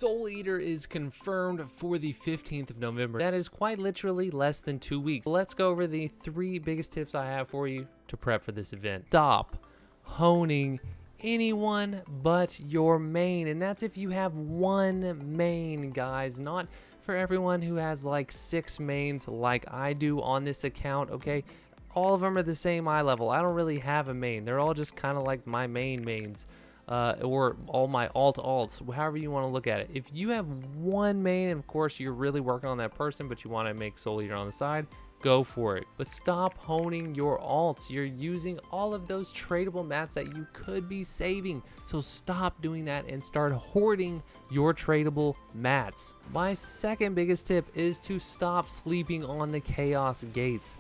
Souleater is confirmed for the 15th of November. That is quite literally less than 2 weeks. Let's go over the 3 biggest tips I have for you to prep for this event. Stop honing anyone but your main, and that's if you have one main, guys, not for everyone who has like 6 mains like I do on this account. Okay, all of them are the same eye level. I don't really have a main. They're all just kind of like my mains, or all my alts, however you want to look at it. If you have one main, and of course you're really working on that person, but you want to make Souleater on the side, go for it. But stop honing your alts. You're using all of those tradable mats that you could be saving, so stop doing that and start hoarding your tradable mats. My second biggest tip is to stop sleeping on the chaos gates.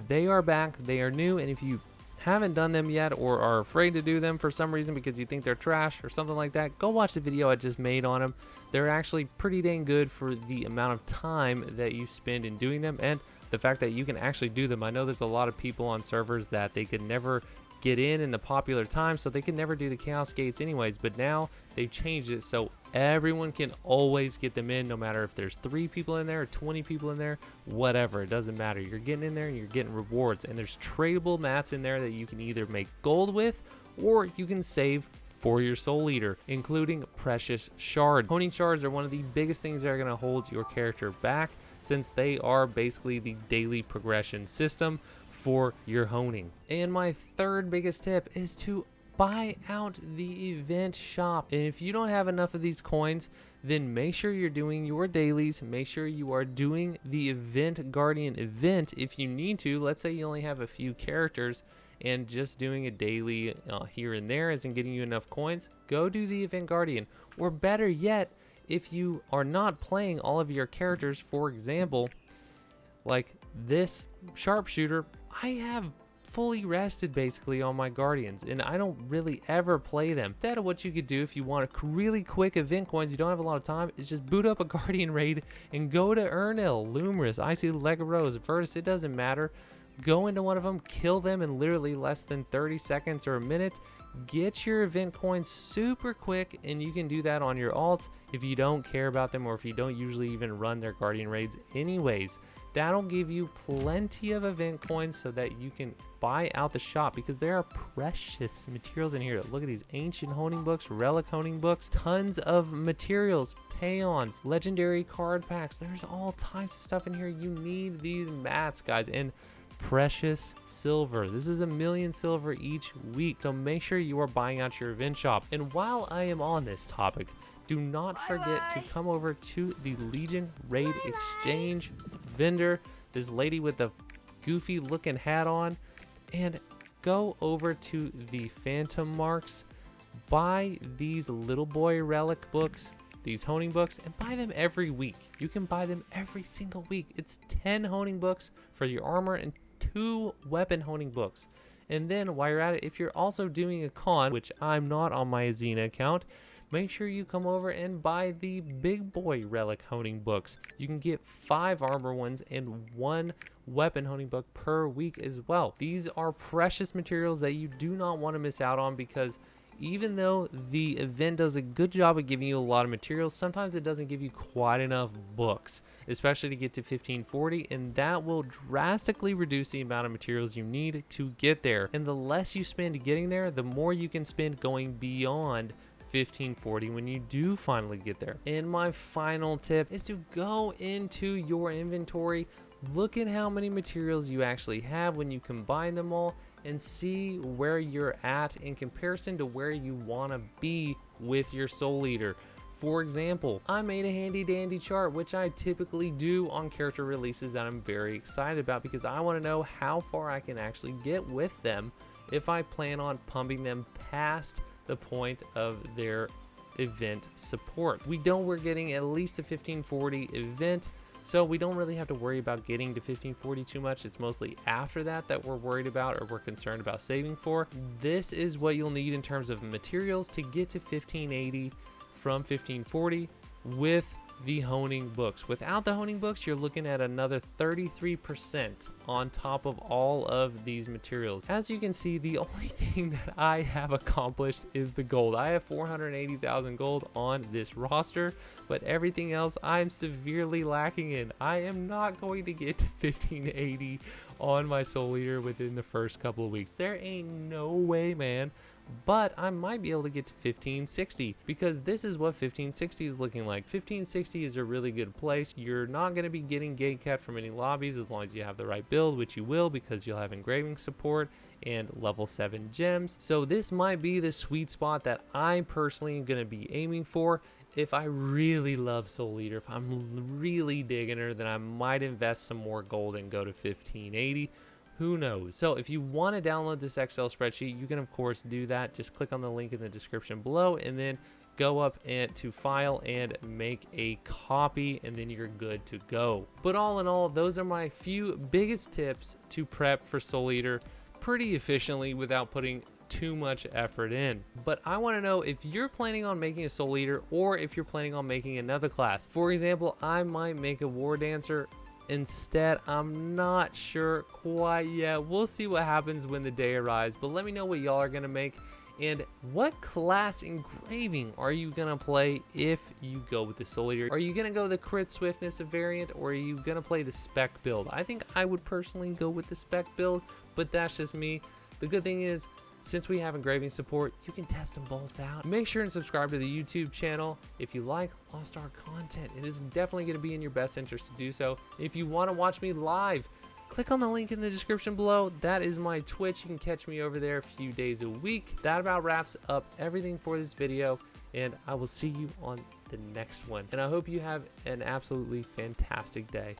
They are back, they are new, and if you haven't done them yet or are afraid to do them for some reason because you think they're trash or something like that, go watch the video I just made on them. They're actually pretty dang good for the amount of time that you spend in doing them and the fact that you can actually do them. I know there's a lot of people on servers that they could never get in the popular time, so they can never do the chaos gates anyways, but now they've changed it so everyone can always get them in, no matter if there's 3 people in there or 20 people in there, whatever, it doesn't matter. You're getting in there and you're getting rewards, and there's tradable mats in there that you can either make gold with or you can save for your Souleater, including precious shard. Honing shards are one of the biggest things that are going to hold your character back, since they are basically the daily progression system for your honing. And my third biggest tip is to buy out the event shop. And if you don't have enough of these coins, then make sure you're doing your dailies. Make sure you are doing the event guardian event if you need to. Let's say you only have a few characters and just doing a daily here and there isn't getting you enough coins. Go do the event guardian, or better yet, if you are not playing all of your characters, for example, like this sharpshooter, I have fully rested basically on my guardians and I don't really ever play them. Instead of what you could do if you want a really quick event coins, you don't have a lot of time, is just boot up a guardian raid and go to Ernil, Lumerous, Icy, Legoros, Vertus, it doesn't matter. Go into one of them, kill them in literally less than 30 seconds or a minute. Get your event coins super quick, and you can do that on your alts if you don't care about them or if you don't usually even run their guardian raids anyways. That'll give you plenty of event coins so that you can buy out the shop, because there are precious materials in here. Look at these ancient honing books, relic honing books, tons of materials, peons, legendary card packs. There's all types of stuff in here. You need these mats, guys, and precious silver. This is 1,000,000 silver each week, so make sure you are buying out your event shop. And while I am on this topic, do not forget to come over to the Legion Raid Exchange vendor, this lady with the goofy looking hat on, and go over to the Phantom Marks, buy these little boy relic books, these honing books, and buy them every week. You can buy them every single week. It's 10 honing books for your armor and 2 weapon honing books. And then while you're at it, if you're also doing a con, which I'm not on my Azina account, make sure you come over and buy the big boy relic honing books. You can get 5 armor ones and 1 weapon honing book per week as well. These are precious materials that you do not want to miss out on, because even though the event does a good job of giving you a lot of materials, sometimes it doesn't give you quite enough books, especially to get to 1540, and that will drastically reduce the amount of materials you need to get there. And the less you spend getting there, the more you can spend going beyond 1540 when you do finally get there. And my final tip is to go into your inventory, look at how many materials you actually have when you combine them all, and see where you're at in comparison to where you want to be with your Souleater. For example, I made a handy dandy chart, which I typically do on character releases that I'm very excited about, because I want to know how far I can actually get with them if I plan on pumping them past the point of their event support. We know we're getting at least a 1540 event, so we don't really have to worry about getting to 1540 too much. It's mostly after that that we're worried about or we're concerned about saving for. This is what you'll need in terms of materials to get to 1580 from 1540 with the honing books. Without the honing books, you're looking at another 33% on top of all of these materials. As you can see, the only thing that I have accomplished is the gold. I have 480,000 gold on this roster, but everything else I'm severely lacking in. I am not going to get to 1580 on my Souleater within the first couple of weeks. There ain't no way, man. But I might be able to get to 1560 because this is what 1560 is looking like. 1560 is a really good place. You're not going to be getting gate kept from any lobbies as long as you have the right build, which you will because you'll have engraving support and level 7 gems. So this might be the sweet spot that I personally am going to be aiming for. If I really love Souleater, if I'm really digging her, then I might invest some more gold and go to 1580. Who knows? So if you want to download this Excel spreadsheet, you can of course do that. Just click on the link in the description below and then go up and to file and make a copy, and then you're good to go. But all in all, those are my few biggest tips to prep for Souleater pretty efficiently without putting too much effort in. But I want to know if you're planning on making a Souleater or if you're planning on making another class. For example, I might make a War Dancer instead. I'm not sure quite yet. We'll see what happens when the day arrives, but let me know what y'all are gonna make and what class engraving are you gonna play if you go with the Souleater. Are you gonna go the crit swiftness variant or are you gonna play the spec build? I think I would personally go with the spec build, but that's just me. The good thing is, since we have engraving support, you can test them both out. Make sure and subscribe to the YouTube channel. If you like Lost Art content, it is definitely going to be in your best interest to do so. If you want to watch me live, click on the link in the description below. That is my Twitch. You can catch me over there a few days a week. That about wraps up everything for this video, and I will see you on the next one. And I hope you have an absolutely fantastic day.